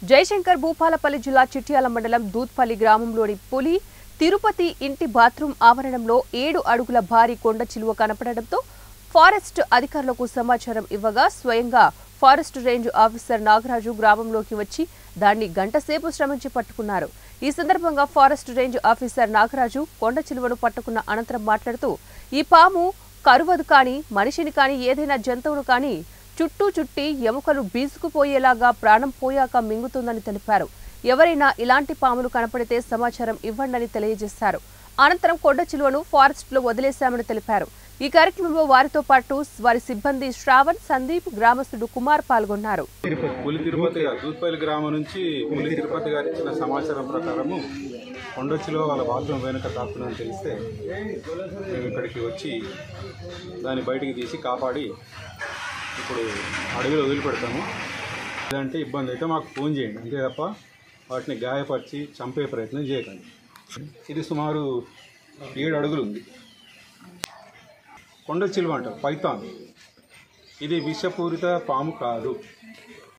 జయశంకర్ భూపాలపల్లి జిల్లా చిట్యాల మండలం దూద్పల్లి గ్రామంలోని పులి తిరుపతి ఇంటి బాత్రూం ఆవరణంలో 7 అడుగుల భారీ కొండ చిలువ కనపడడంతో ఫారెస్ట్ అధికారులకు సమాచారం ఇవ్వగా స్వయంగా ఫారెస్ట్ రేంజ్ ఆఫీసర్ నాగరాజు గ్రామంలోకి వచ్చి దాన్ని గంటసేపు శ్రమించి పట్టుకున్నారు. ఈ సందర్భంగా ఫారెస్ట్ రేంజ్ ఆఫీసర్ నాగరాజు కొండ చిలువను పట్టుకున్న అనంతరం మాట్లాడుతూ ఈ పాము కరువదు కానీ మనిషిని కానీ ఏదైనా జంతువును కానీ చుట్టూ చుట్టి ఎముకలు బీసుకుపోయేలాగా ప్రాణం పోయాక మింగుతుందని తెలిపారు. ఎవరైనా ఇలాంటి పాములు కనపడితే సమాచారం ఇవ్వండని తెలియజేశారు. అనంతరం కొండ చిలువను ఫారెస్ట్ లో వదిలేశామని తెలిపారు. ఈ కార్యక్రమంలో వారితో పాటు వారి సిబ్బంది శ్రావణ్, సందీప్, గ్రామస్తుడు కుమార్ పాల్గొన్నారు. పులి తిరుపతి దూద్పల్లి గ్రామం నుంచి పులి తిరుపతి గారు ఇచ్చిన సమాచారం ప్రకారము కొండ చిలువ వాళ్ళ బాత్రూమ్ వెనుక దాక్కుతుందని తెలిస్తే మేము ఇక్కడికి వచ్చి దాన్ని బయటికి తీసి కాపాడి ఇప్పుడు అడవిలో వదిలిపెడతాము. లేదంటే ఇబ్బంది అయితే మాకు ఫోన్ చేయండి, అంతే తప్ప వాటిని గాయపరిచి చంపే ప్రయత్నం చేయకండి. ఇది సుమారు 7 అడుగులు ఉంది. కొండ చిలువ అంటారు, పైథాన్. ఇది విషపూరిత పాము కాదు.